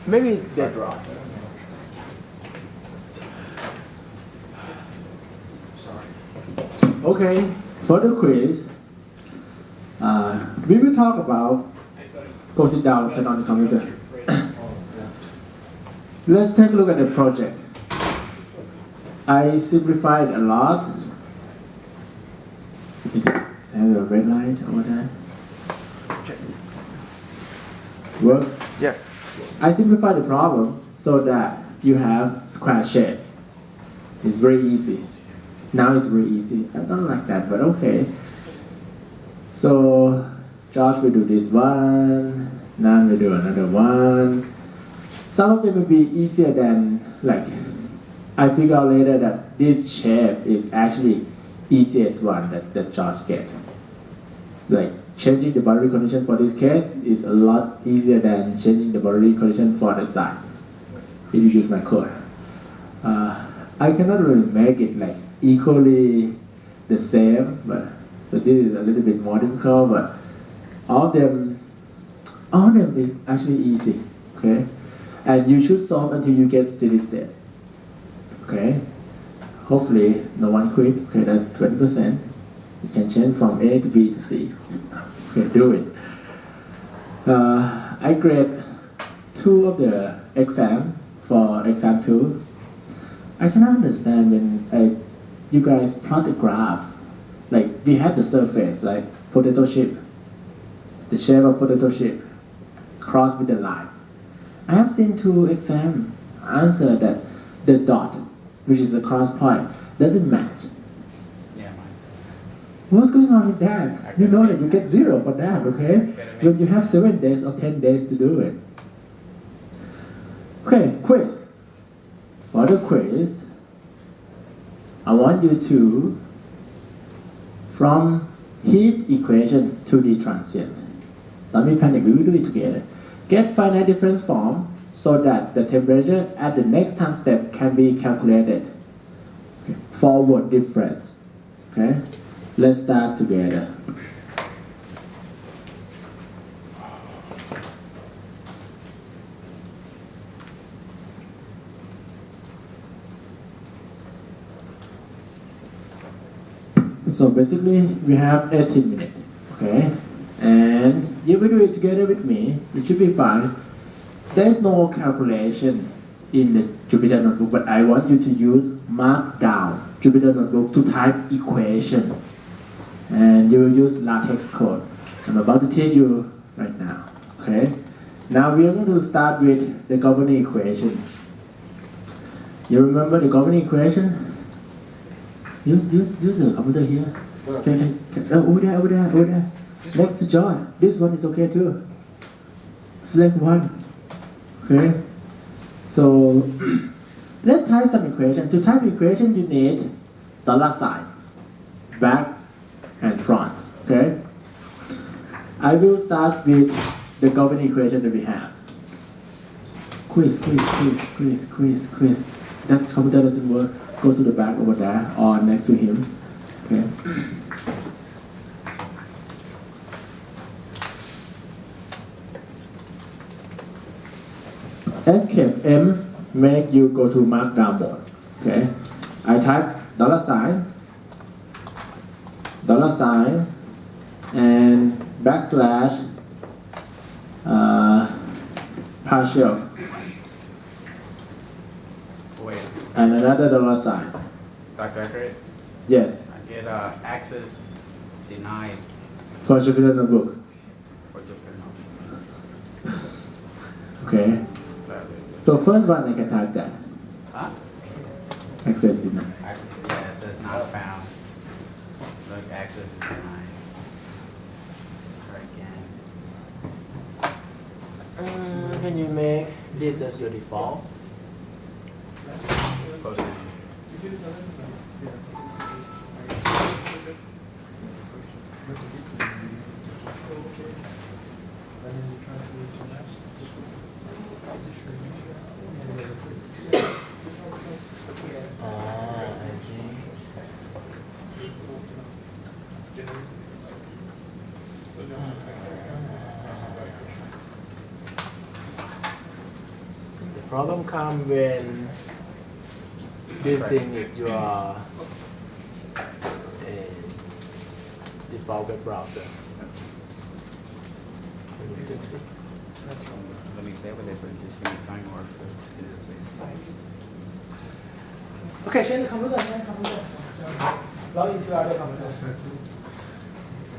maybe they drop. Okay, for the quiz, we will talk about. Go sit down, turn on the computer. Let's take a look at the project. I simplified a lot. Is it have a red light over there? Work? Yeah. I simplified the problem so that you have square shape. It's very easy. Now it's very easy. I don't like that, but okay. So Josh will do this one. Nan will do another one. Some of them will be easier than like. I figure out later that this shape is actually easiest one that Josh get. Like changing the boundary condition for this case is a lot easier than changing the boundary condition for the side. If you use my code, I cannot really make it like equally the same, but so this is a little bit more difficult. But all of them is actually easy. Okay, and you should solve until you get steady state. Okay, hopefully no one quit. Okay, that's 20%. You can change from A to B to C. Okay, do it. I grade 2 of the exam for exam 2. I cannot understand when you guys plot a graph. Like we have the surface, like potato chip, the shape of potato chip, cross with the line. I have seen 2 exam answer that the dot, which is the cross point, doesn't match. Yeah, mine. What's going on with that? You know that you get 0 for that, okay? When you have 7 days or 10 days to do it. Okay, quiz. For the quiz, I want you to, from heat equation to the transient. Don't be panic, we will do it together. Get finite difference form so that the temperature at the next time step can be calculated. Okay. Forward difference. Okay, let's start together. So basically, we have 18 minutes. Okay, and you will do it together with me. It should be fun. There's no calculation in the Jupyter Notebook, but I want you to use Markdown Jupyter Notebook to type equation. And you will use LaTeX code. I'm about to teach you right now. Okay? Now we are going to start with the governing equation. You remember the governing equation? Use the computer here. Over there. Next to John. This one is okay too. Select one. Okay, so let's type some equation. To type equation, you need $sign, back and front. Okay, I will start with the governing equation that we have. Quiz. That computer doesn't work. Go to the back over there or next to him. Okay. Escape M make you go to Markdown mode. Okay, I type $sign, and backslash partial, Wait, and another $sign. Dr. Accurate? Yes, I get access denied for Jupyter Notebook. for Jupyter Notebook. Okay, so first one I can type that. Huh? Access denied. Yeah, it says not found. Look, access is denied. Try again. Can you make this as your default? Close it. problem come when this thing is your default web browser. Can you fix it? Let me play with it, but just give me time or Okay, change the computer, Log into other computer.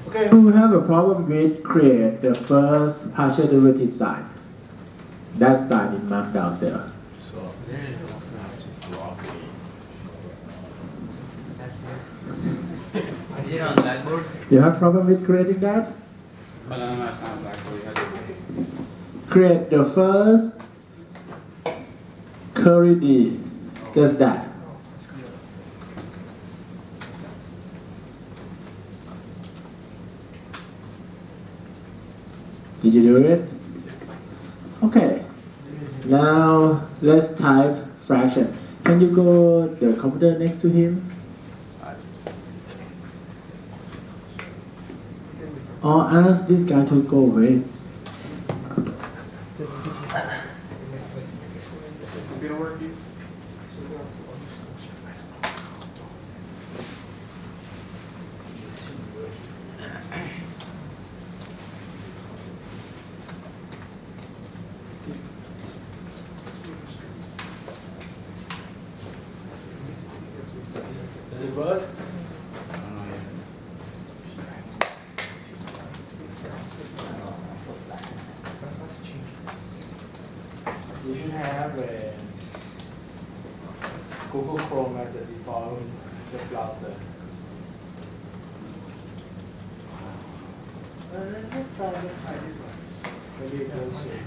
Okay, who have a problem with create the first partial derivative sign? That sign in Markdown cell. Is it on Blackboard? You have problem with creating that? But no, it's not Blackboard. Create the first curly D. Just that. Did you do it? Okay. Now let's type fraction. Can you go the computer next to him? Or ask this guy to go away. Computer work, you? Does it work? You should have a Google Chrome as a default web browser. Let's try this one. Maybe it will suit.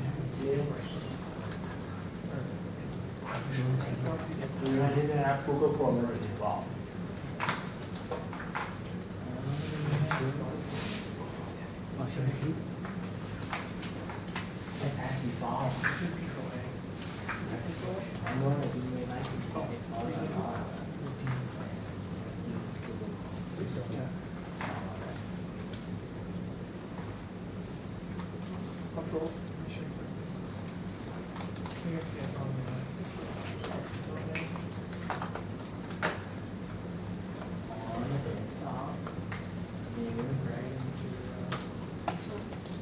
You didn't have Google Chrome as a default. Default.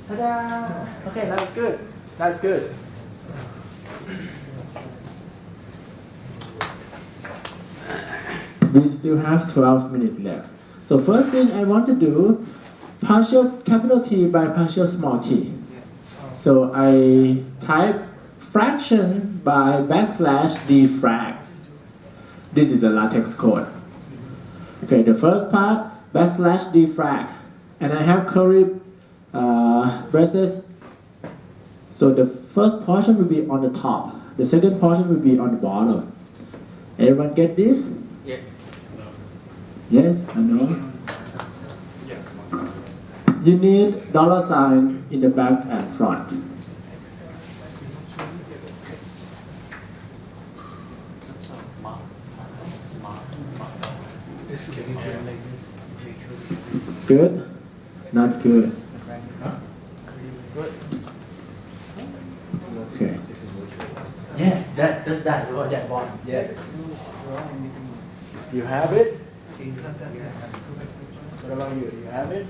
Ta-da! Okay, that's good. That's good. We still have 12 minutes left. So first thing I want to do, partial capital T by partial small t. So I type fraction by \dfrac. This is a LaTeX code. Okay, the first part, \dfrac. And I have curly braces. So the first portion will be on the top. The second portion will be on the bottom. Everyone get this? Yeah. Yes or no? Yes. You need $sign in the back and front. Good? Not good. Okay. Yes, that's what that one. Yes. You have it? What about you? You have it?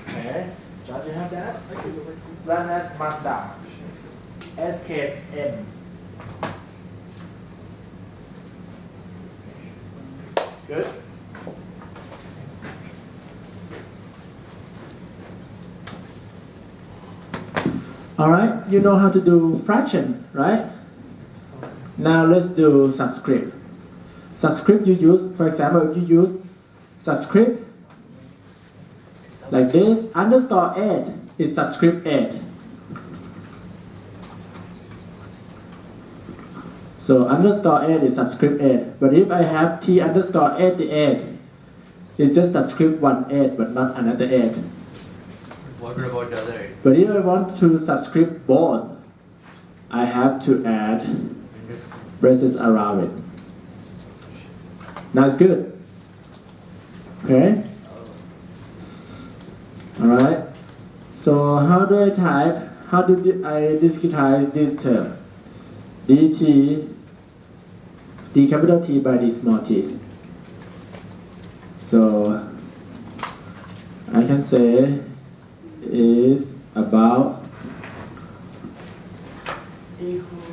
Okay. John, you have that? Run as Markdown. Escape M. Good. All right, you know how to do fraction, right? Now let's do subscript. Subscript you use, for example, if you use subscript like this, underscore add is subscript add. So underscore add is subscript add. But if I have t underscore add the add, it's just subscript one add but not another add. What about the other? But if I want to subscript both, I have to add braces around it. Now it's good. Okay? Alright. So how do I type? How do I discretize this term? dt, d capital T by d small t. So I can say is about equal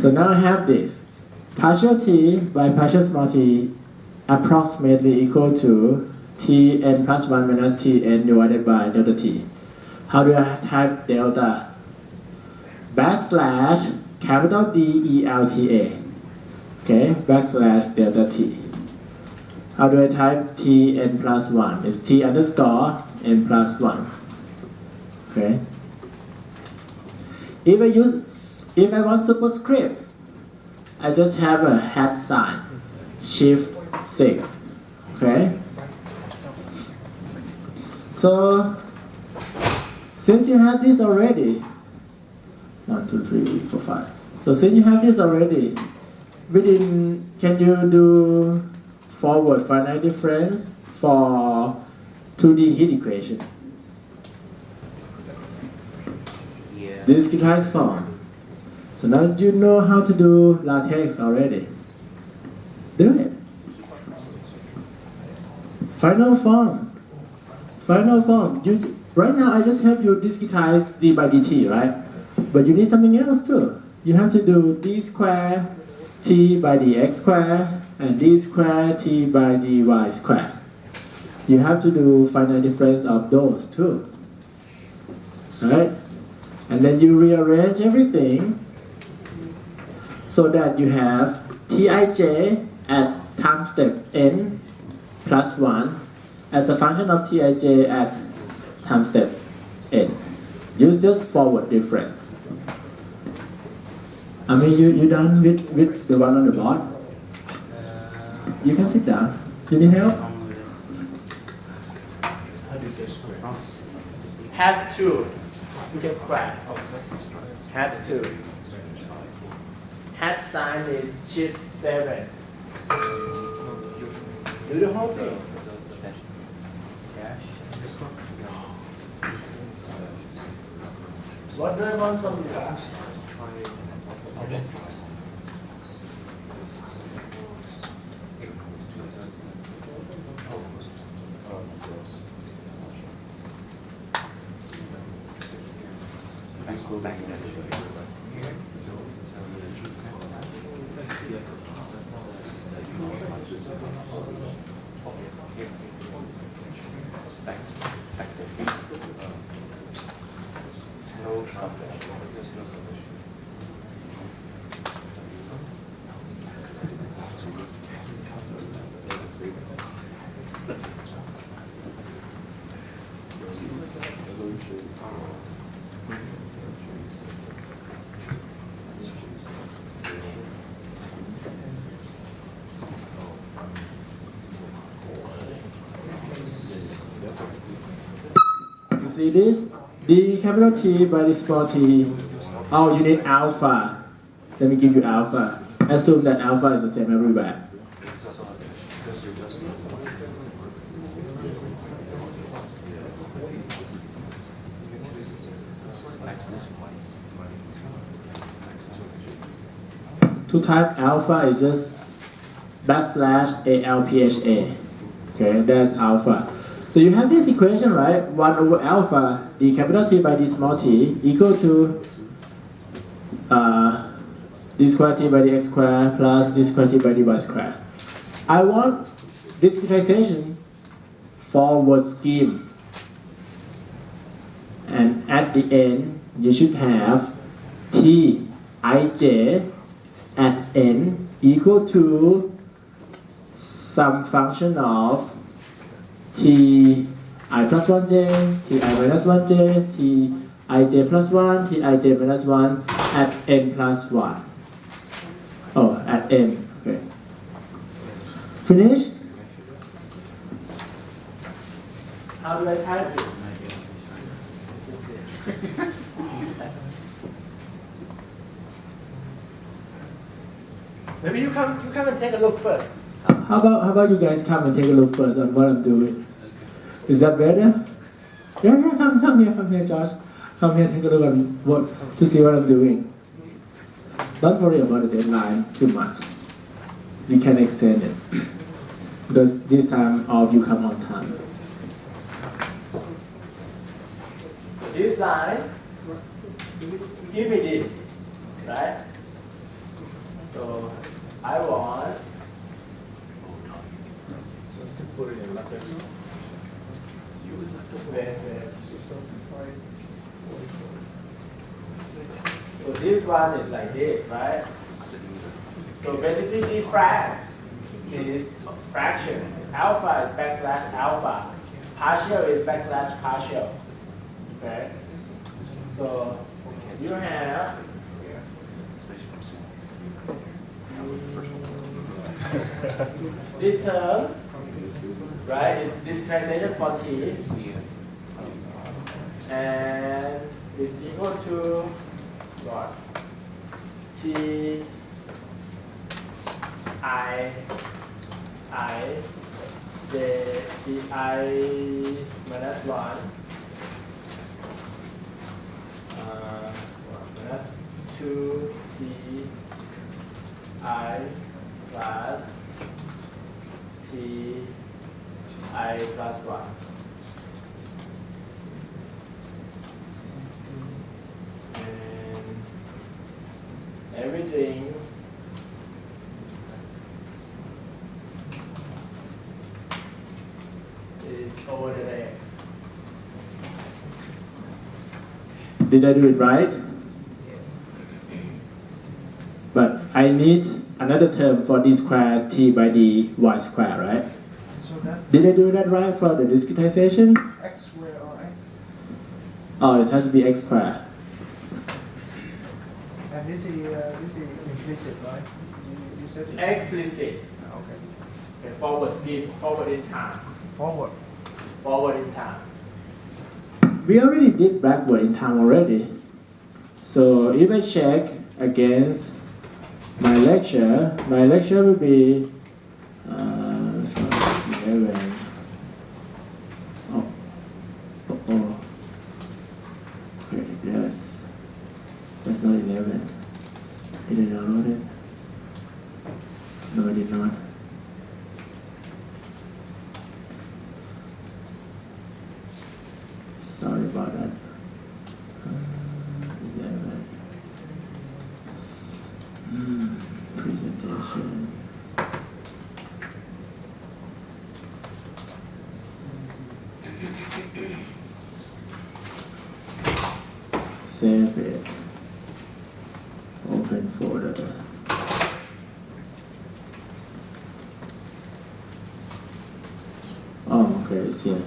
So now I have this. Partial t by partial small t approximately equal to tn plus 1 minus tn divided by delta t. How do I type delta? Backslash capital D-E-L-T-A. Okay, backslash delta t. How do I type tn plus 1? It's t underscore n plus 1. Okay. If I want superscript, I just have a hat sign, shift 6, okay? So, since you have this already, 1, 2, 3, 4, 5. So since you have this already, can you do forward finite difference for 2D heat equation? Yeah. Discretized form. So now you know how to do LaTeX already. Do it. Final form. Final form. Right now I just have you discretize d by dt, right? But you need something else too. You have to do d square t by dx square and d square t by dy square. You have to do finite difference of those too. Right? And then you rearrange everything so that you have Tij at time step n plus 1 as a function of Tij at time step n. Use just forward difference. I mean, you done with the one on the board? You can sit down. You need help? Hat 2. You can square. Hat 2. Hat sign is shift 7. Do the whole thing. What do I want from you? See this? D capital T by the small t. Oh, you need alpha. Let me give you alpha. Assume that alpha is the same everywhere. To type alpha is just backslash ALPHA. Okay, that's alpha. So you have this equation, right? 1 over alpha, d capital T by d small t equal to d square t by dx square plus d square t by dy square. I want discretization forward scheme and at the end you should have Tij at n equal to some function of Ti plus 1j, Ti minus 1j, Tij plus 1, Tij minus 1 at n plus 1. Oh, at n. Okay. Finish? How do I type it? Maybe you come and take a look first. How about you guys come and take a look first on what I'm doing? Is that better? Yeah, come here, Josh. Come here, take a look on to see what I'm doing. Don't worry about the deadline too much. You can extend it because this time all of you come on time. So this line, give me this, right? So I want. So still put it in like this. So this one is like this, right? So basically this is fraction. Alpha is backslash alpha. Partial is backslash partial. Okay? So you have this term, right, is discretization for t, and is equal to what? T I j T I minus 1 minus 2 T I plus T I plus 1. And everything is over the x. Did I do it right? But I need another term for d squared t by dy squared, right? So that Did I do that right for the discretization? x squared or x, Oh, it has to be x squared. and this is implicit, right? You said it. Explicit. Okay. Okay, forward in time. Forward. Forward in time. We already did backward in time already. So if I check against my lecture will be 11. Oh. Okay, yes. That's not 11. Did I download it? No, I did not. Sorry about that. 11. Presentation. Save it. Open folder. Oh, okay, it's here.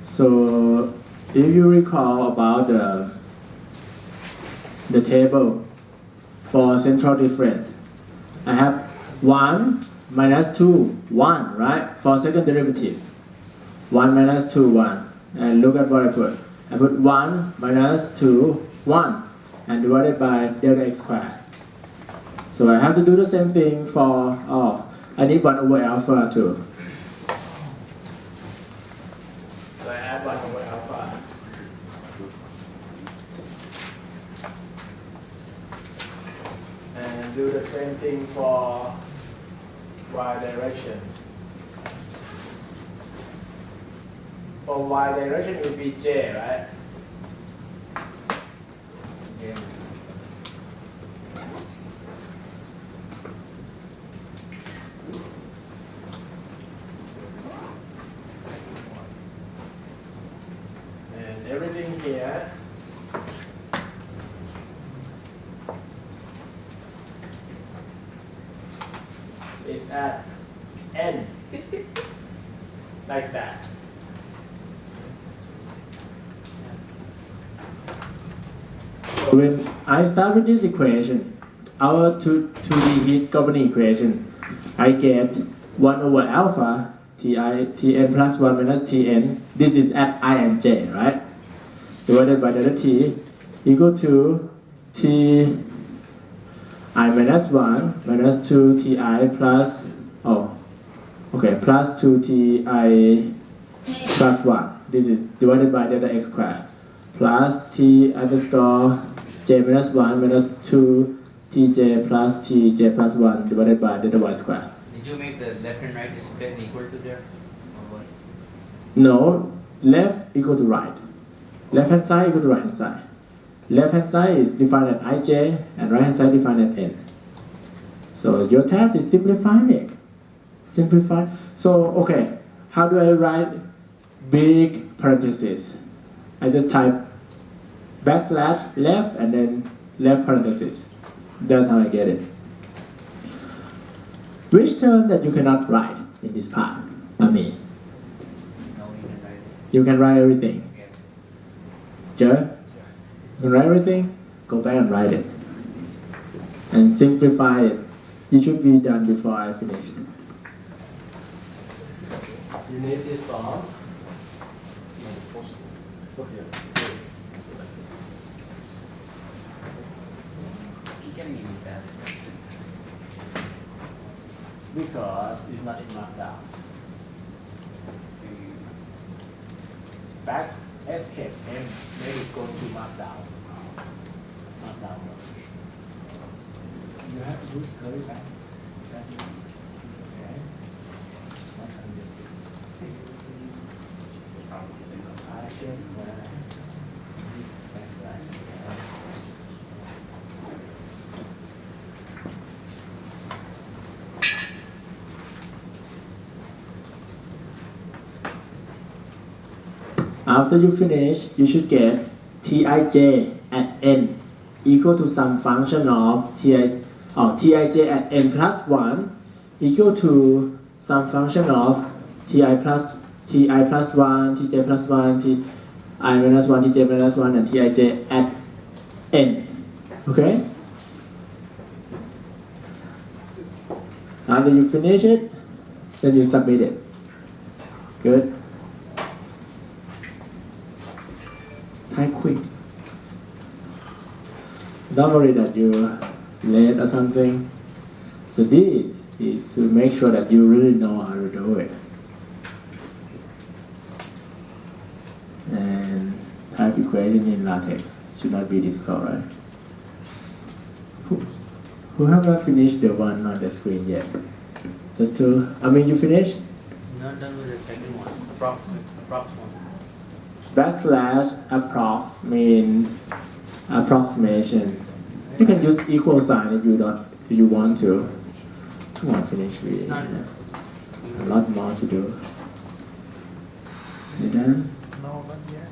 So, if you recall about the table for central difference, I have 1 minus 2, 1, right? For second derivative. 1 minus 2, 1. And look at what I put. I put 1 minus 2, 1. And divided by delta x squared. So I have to do the same thing for, I need 1 over alpha too. So I add 1 over alpha. And do the same thing for y direction. For y direction it will be j, right? Yeah. at n, like that. When I start with this equation, our 2D heat governing equation, I get 1 over alpha Tn plus 1 minus Tn. This is at I and j, right? Divided by delta T equal to T I minus 1 minus 2 Ti plus, plus 2 Ti plus 1. This is divided by delta x squared. Plus T underscore j minus 1 minus 2 Tj plus Tj plus 1 divided by delta y squared. Did you make the left and right displacement equal to there? Or what? No, left equal to right. Left hand side equal to right hand side. Left hand side is defined at ij and right hand side defined at n. So your task is simplifying it. Simplify. So okay, how do I write big parentheses? I just type backslash left and then left parentheses. That's how I get it. Which term that you cannot write in this part? No, you can write it. You can write everything. Okay. Joe? You can write everything? Go back and write it. And simplify it. You should be done before I finish. You need this form. Keep getting even better. Because it's not in markdown. Back escape M maybe go to markdown. Markdown. You have to use curly back. That's it. Okay. Not I just square. After you finish, you should get Tij at n equal to some function of Tij at n plus 1 equal to some function of Ti plus 1, Tj plus 1, Ti minus 1, Tj minus 1, and Tij at n. Okay? After you finish it, then you submit it. Good? Type quick. Don't worry that you're late or something. So this is to make sure that you really know how to do it. And type equation in LaTeX should not be difficult, right? Who have not finished the one on the screen yet? Just to, you finished? Not done with the second one. Approximate one. Backslash approx mean approximation. You can use equal sign if you want to. Come on, finish reading. A lot more to do. You done? No, not yet.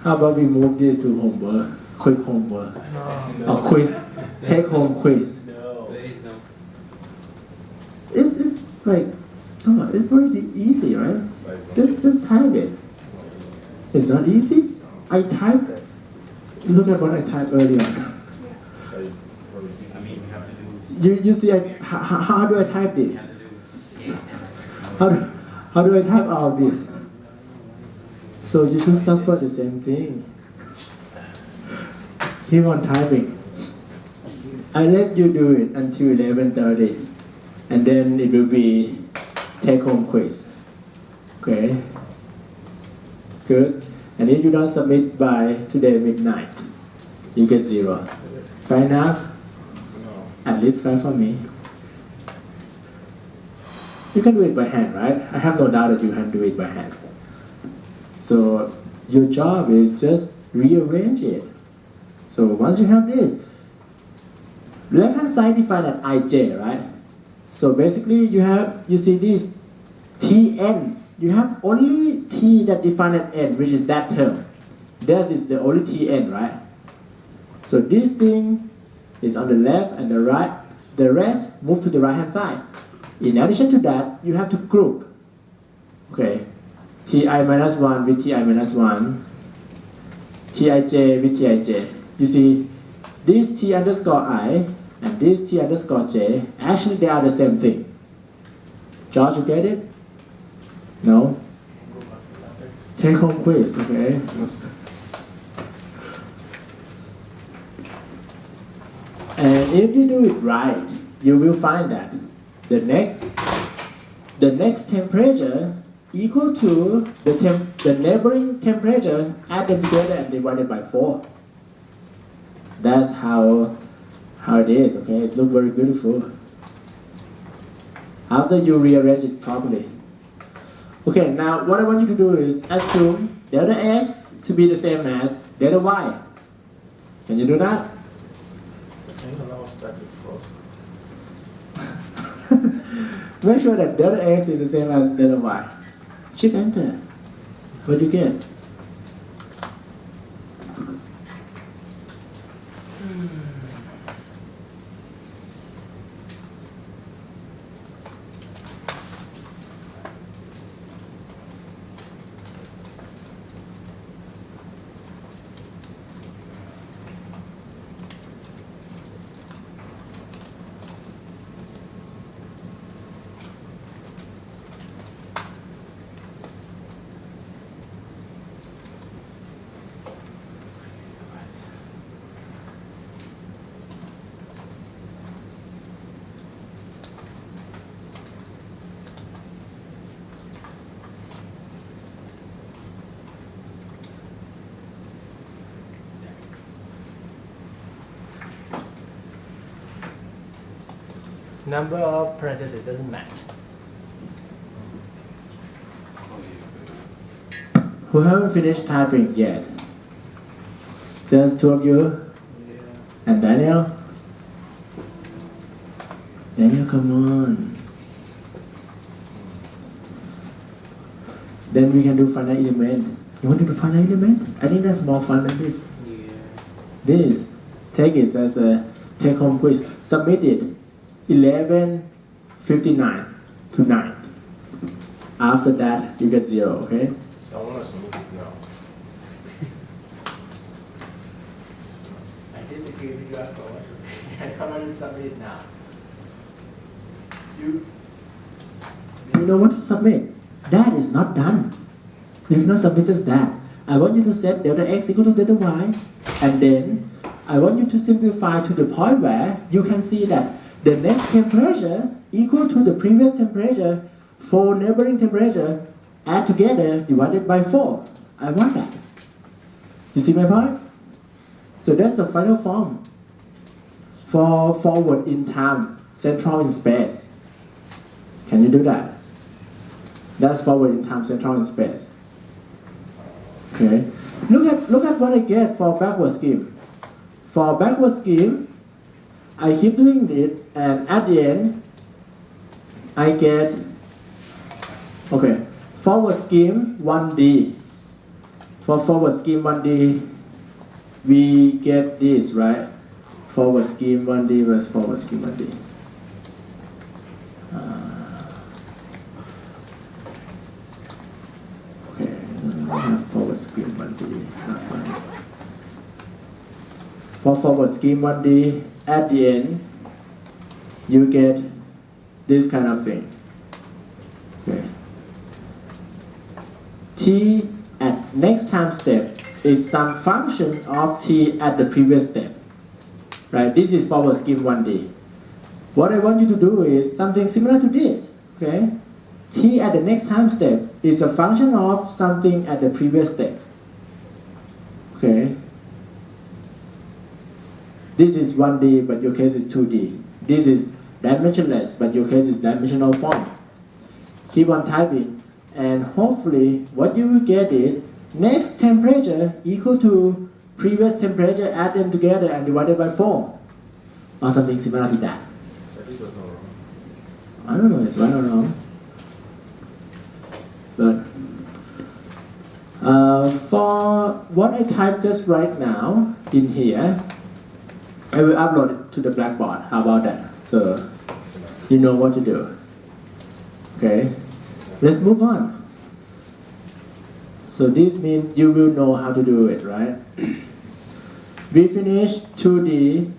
How about we move this to homework? Quick homework. No. Or quiz. Take home quiz. No. There is no. It's like, come on, it's very easy, right? Just type it. It's not easy. I typed. Look at what I typed earlier. I mean, we have to do. You see, how do I type this? We have to do. How do I type all of this? So you should suffer the same thing. Keep on typing. I let you do it until 11:30, and then it will be take-home quiz. Okay. Good. And if you don't submit by today midnight, you get 0. Fair enough? At least fair for me. You can do it by hand, right? I have no doubt that you can do it by hand. So your job is just rearrange it. So once you have this, left hand side defined at ij, right? So basically you see this Tn. You have only T that defined at n, which is that term. This is the only Tn, right? So this thing is on the left and the right. The rest move to the right hand side. In addition to that, you have to group. Okay, ti minus 1 with ti minus 1, tij with tij. You see, this t underscore I and this t underscore j, actually they are the same thing. George, you get it? No? Take home quiz, okay? And if you do it right, you will find that the next temperature equal to the neighboring temperature, add them together and divided by 4. That's how it is, okay? It looks very beautiful. After you rearrange it properly. Okay, now what I want you to do is assume delta x to be the same as delta y. Can you do that? I think I'll start with first. Make sure that delta x is the same as delta y. Shift enter. What do you get? Number of parentheses doesn't match. Who haven't finished typing yet? Just two of you? And Daniel? Daniel, come on. Then we can do finite element. You want to do finite element? I think that's more fun than this. Yeah. This, take it as a take-home quiz. Submit it 11:59 to 9. After that, you get 0, okay? So I want to submit it now. I disagree with you afterward. I don't want to submit it now. You You know what to submit? That is not done. You cannot submit as that. I want you to set delta x equal to delta y, and then I want you to simplify to the point where you can see that the next temperature equal to the previous temperature for neighboring temperature add together divided by 4. I want that. You see my point? So that's the final form for forward in time, central in space. Can you do that? That's forward in time, central in space. Okay. Look at what I get for backward scheme. For backward scheme, I keep doing it, and at the end, I get, okay, forward scheme 1D. For forward scheme 1D, we get this, right? Forward scheme 1D versus forward scheme 1D. Okay, I have forward scheme 1D. Not fine. For forward scheme 1D, at the end, you get this kind of thing. Okay. T at next time step is some function of t at the previous step. Right? This is forward scheme 1D. What I want you to do is something similar to this. Okay? T at the next time step is a function of something at the previous step. Okay? This is 1D, but your case is 2D. This is dimensionless, but your case is dimensional form. Keep on typing, and hopefully what you will get is next temperature equal to previous temperature, add them together and divided by 4. Or something similar to that. So this was all wrong. I don't know, it's right or wrong. But for what I typed just right now in here, I will upload it to the Blackboard. How about that? So you know what to do. Okay, let's move on. So this means you will know how to do it, right? We finished 2D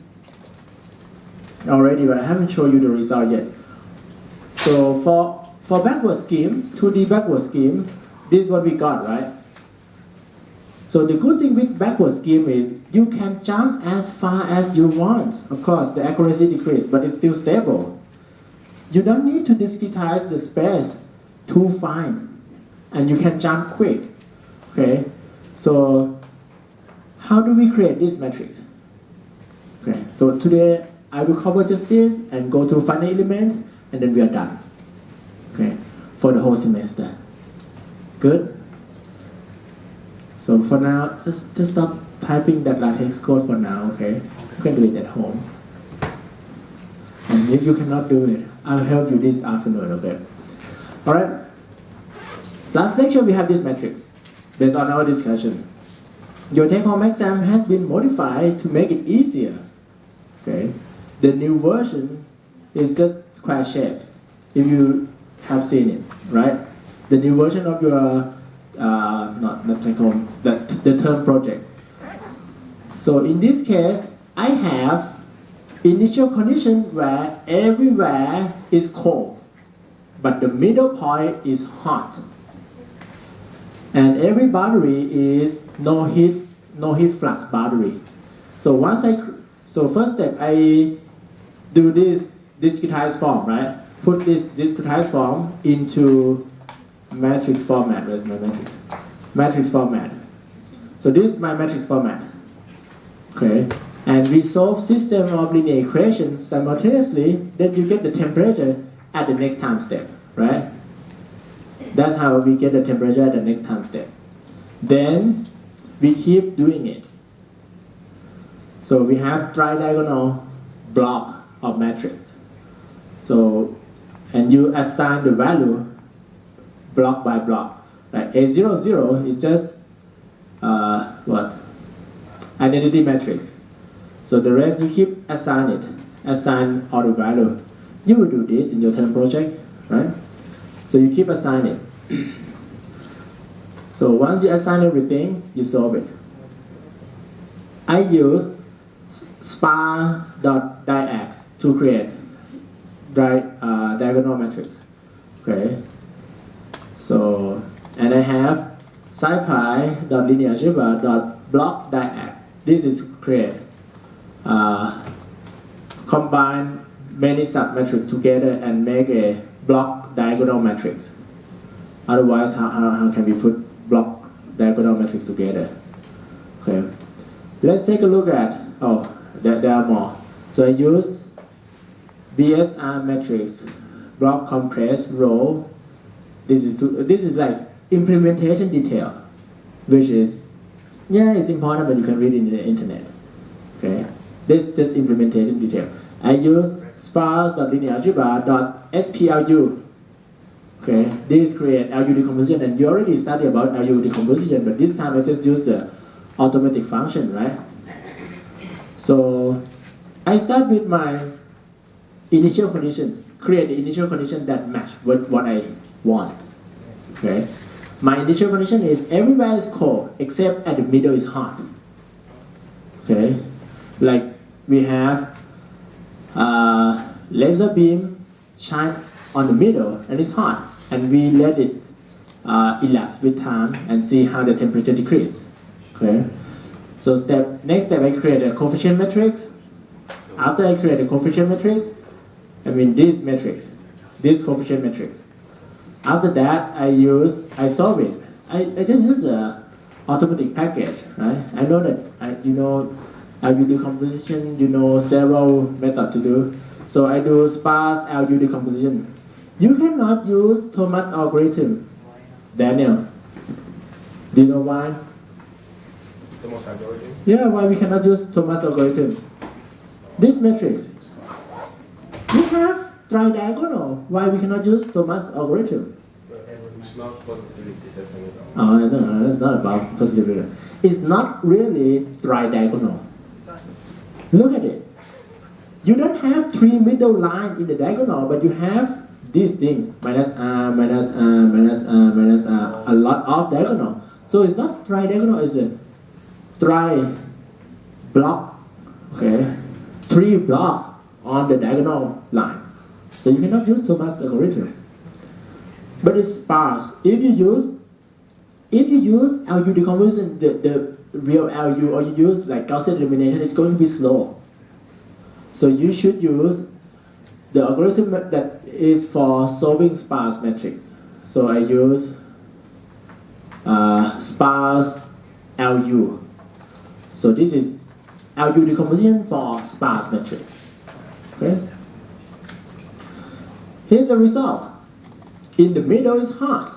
already, but I haven't shown you the result yet. So for backward scheme, 2D backward scheme, this is what we got, right? So the good thing with backward scheme is you can jump as far as you want. Of course, the accuracy decreases, but it's still stable. You don't need to discretize the space too fine, and you can jump quick. Okay, so how do we create this matrix? Okay, so today I will cover just this and go to final element, and then we are done. Okay, for the whole semester. Good. So for now, just stop typing that LaTeX code for now. Okay, you can do it at home. And if you cannot do it, I'll help you this afternoon, okay? Alright. Last lecture we have this matrix based on our discussion. Your take-home exam has been modified to make it easier. Okay? The new version is just square shape, if you have seen it, right? The new version of your, not take-home, the term project. So in this case, I have initial condition where everywhere is cold, but the middle point is hot. And every boundary is no heat flux boundary. So first step, I do this discretized form, right? Put this discretized form into matrix format. Where's my matrix? Matrix format. So this is my matrix format. Okay. And we solve system of linear equation simultaneously, then you get the temperature at the next time step, right? That's how we get the temperature at the next time step. Then we keep doing it. So we have tri-diagonal block of matrix. So, and you assign the value block by block. Like A00 is just identity matrix. So the rest you keep assign all the value. You will do this in your term project, right? So you keep assigning it. So once you assign everything, you solve it. I use spar.diax to create diagonal matrix. Okay. So, and I have scipy.linearalgebra.block.diax. This is create combine many submatrix together and make a block diagonal matrix. Otherwise, how can we put block diagonal matrix together? Okay, let's take a look at, there are more. So I use BSR matrix, block compressed row. This is like implementation detail, which is, it's important, but you can read it in the internet. Okay, this is just implementation detail. I use sparse.linearalgebra.splu. Okay, this create LU decomposition, and you already studied about LU decomposition, but this time I just use the automatic function, right? So I start with my initial condition, create the initial condition that match with what I want. Okay, my initial condition is everywhere is cold except at the middle is hot. Okay, like we have laser beam shine on the middle and it's hot, and we let it elapse with time and see how the temperature decrease. Okay, so next step I create a coefficient matrix. After I create a coefficient matrix, this matrix, this coefficient matrix. After that I solve it. I just use a automatic package, right? I know that LU decomposition, several methods to do. So I do sparse LU decomposition. You cannot use Thomas algorithm. Daniel, do you know why? Thomas algorithm? Yeah, why we cannot use Thomas algorithm? This matrix, we have tri-diagonal. Why we cannot use Thomas algorithm? It's not positively testing at all. Oh, no, it's not about positivity. It's not really tri-diagonal. Look at it. You don't have three middle lines in the diagonal, but you have this thing, minus r, minus r, minus r, minus r, a lot of diagonal. So it's not tri-diagonal, it's a tri-block, okay? 3 block on the diagonal line. So you cannot use Thomas algorithm. But it's sparse. If you use LU decomposition, the real LU, or you use like Gaussian elimination, it's going to be slow. So you should use the algorithm that is for solving sparse matrix. So I use sparse LU. So this is LU decomposition for sparse matrix. Okay. Here's the result. In the middle is hard.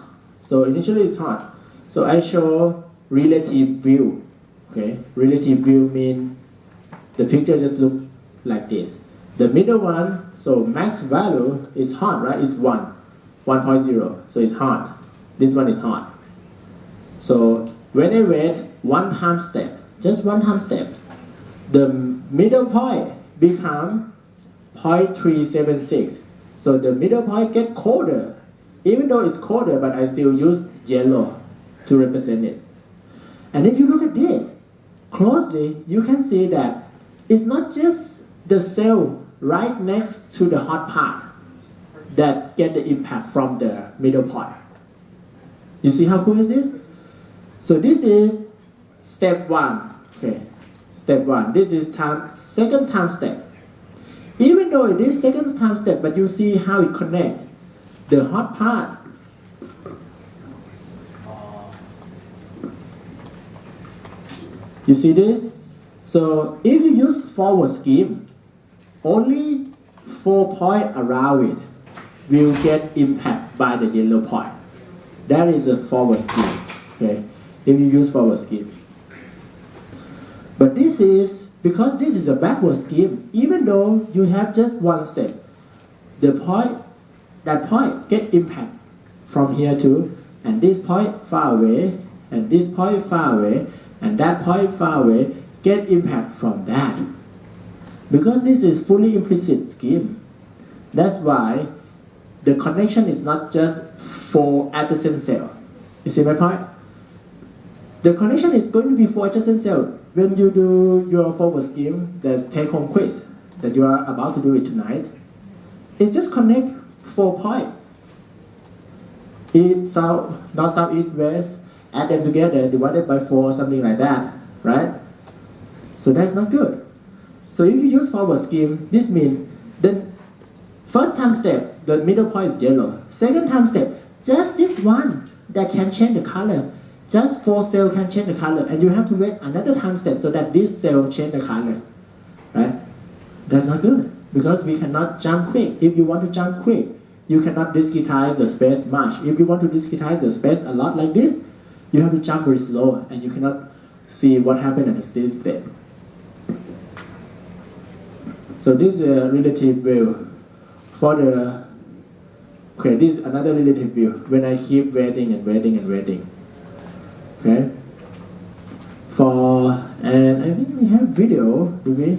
So initially it's hard. So I show relative view. Okay. Relative view means the picture just look like this. The middle one, so max value is hard, right? It's 1.0. So it's hard. This one is hard. So when I wait one time step, just one time step, the middle point become 0.376. So the middle point get colder. Even though it's colder, but I still use yellow to represent it. And if you look at this closely, you can see that it's not just the cell right next to the hot part that get the impact from the middle point. You see how cool is this? So this is step 1. Okay, step 1. This is second time step. Even though it is second time step, but you see how it connects the hot part. You see this? So if you use forward scheme, only 4 points around it will get impact by the yellow point. That is a forward scheme. Okay, if you use forward scheme. But this is because this is a backward scheme. Even though you have just one step, the point, that point get impact from here too, and this point far away, and this point far away, and that point far away get impact from that. Because this is fully implicit scheme, that's why the connection is not just for adjacent cell. You see my point? The connection is going to be for adjacent cell. When you do your forward scheme, the take-home quiz that you are about to do it tonight, it's just connect 4 points. East, south, north, south, east, west, add them together, divided by 4, something like that, right? So that's not good. So if you use forward scheme, this means the first time step, the middle point is yellow. Second time step, just this one that can change the color. Just 4 cells can change the color, and you have to wait another time step so that this cell change the color, right? That's not good, because we cannot jump quick. If you want to jump quick, you cannot discretize the space much. If you want to discretize the space a lot like this, you have to jump very slow, and you cannot see what happened at the stage step. So this is a relative view for the, okay, this is another relative view when I keep waiting and waiting and waiting. Okay. And I think we have video, do we?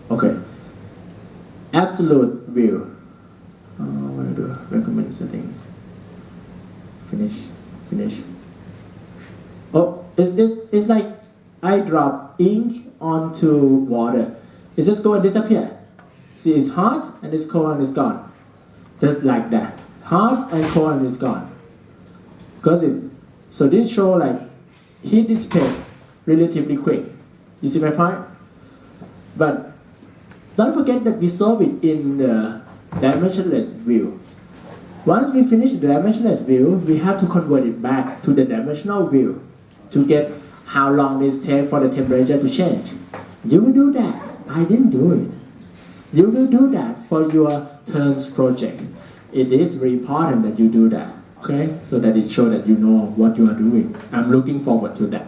Okay. Absolute view. What do I do? Recommend setting. Finish. Oh, it's like I drop ink onto water. It's just going to disappear. See, it's hot and it's cold and it's gone. Just like that. Hot and cold and it's gone. So this show like heat dissipate relatively quick. You see my point? But don't forget that we solve it in the dimensionless view. Once we finish the dimensionless view, we have to convert it back to the dimensional view to get how long it takes for the temperature to change. You will do that. I didn't do it. You will do that for your terms project. It is very important that you do that. Okay, so that it shows that you know what you are doing. I'm looking forward to that.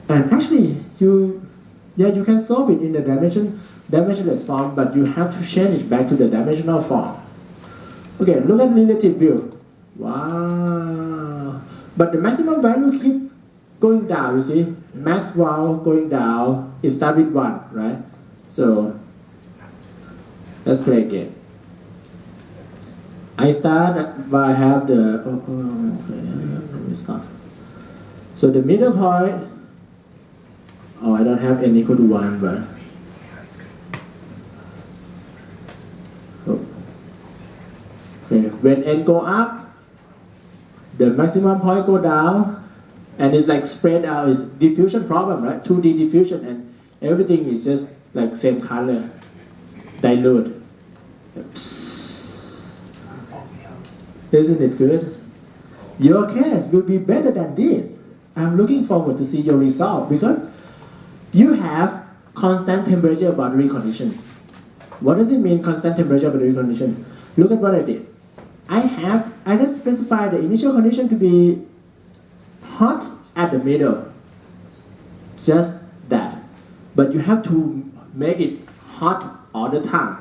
And actually, you can solve it in the dimensionless form, but you have to change it back to the dimensional form. Okay, look at relative view. Wow. But the maximum value keep going down, you see? Max value going down, it starts with 1, right? So Let's play again. I start by have the okay, let me start. So the middle point. Oh, I don't have n equal to 1, but okay. When n go up, the maximum point go down, and it's like spread out. It's diffusion problem, right? 2D diffusion, and everything is just like same color, dilute. Isn't it good? Your case will be better than this. I'm looking forward to see your result because you have constant temperature boundary condition. What does it mean, constant temperature boundary condition? Look at what I did. I just specify the initial condition to be hot at the middle. Just that. But you have to make it hot all the time.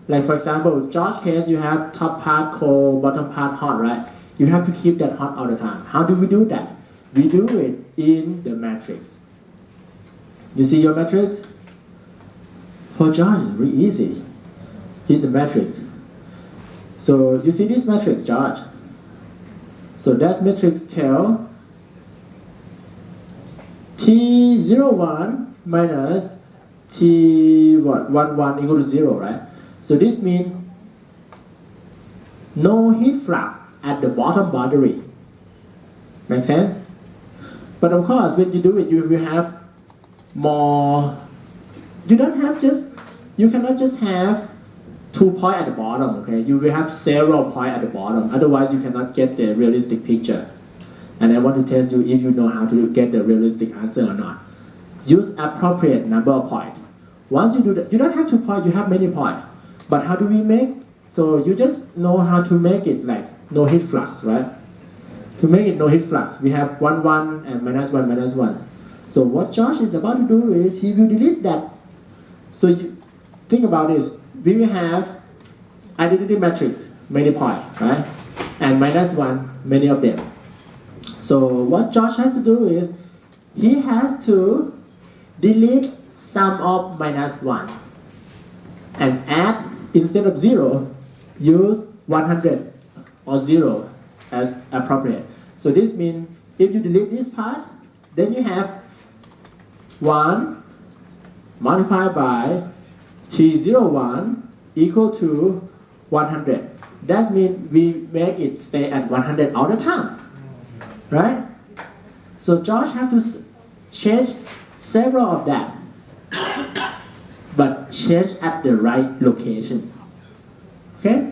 Like for example, George case, you have top part cold, bottom part hot, right? You have to keep that hot all the time. How do we do that? We do it in the matrix. You see your matrix? For George, it's really easy. In the matrix. So you see this matrix, George. So that matrix tell T01 minus T11 equal to 0, right? So this means no heat flux at the bottom boundary. Make sense? But of course, when you do it, you will have more. You cannot just have 2 points at the bottom, okay? You will have several points at the bottom. Otherwise, you cannot get the realistic picture. And I want to test you if you know how to get the realistic answer or not. Use appropriate number of points. Once you do that, you don't have 2 points, you have many points. But how do we make? So you just know how to make it like no heat flux, right? To make it no heat flux, we have 1, 1 and minus 1, minus 1. So what Josh is about to do is he will delete that. So you think about this. We will have identity matrix, many points, right? And minus 1, many of them. So what Josh has to do is he has to delete sum of minus 1 and add, instead of 0, use 100 or 0 as appropriate. So this means if you delete this part, then you have 1 multiplied by T01 equal to 100. That means we make it stay at 100 all the time, right? So George has to change several of that, but change at the right location, okay?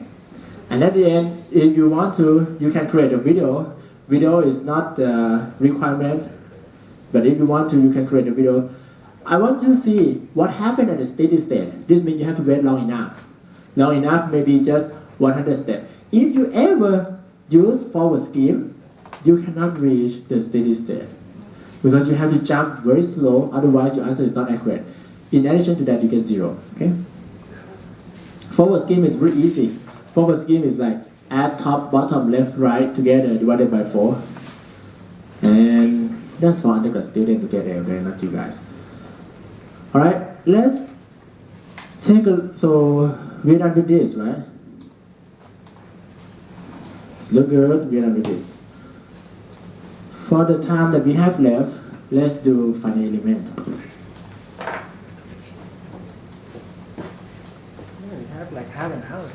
And at the end, if you want to, you can create a video. Video is not the requirement, but if you want to, you can create a video. I want to see what happened at the steady state. This means you have to wait long enough. Long enough, maybe just 100 steps. If you ever use forward scheme, you cannot reach the steady state because you have to jump very slow, otherwise your answer is not accurate. In addition to that, you get 0, okay? Forward scheme is very easy. Forward scheme is like add top, bottom, left, right together divided by 4. And that's for undergrad students to get there, okay? Not you guys. Alright, let's take a, so we're done with this, right? It's look good, we're done with this. For the time that we have left, let's do final element. You have like half an hour.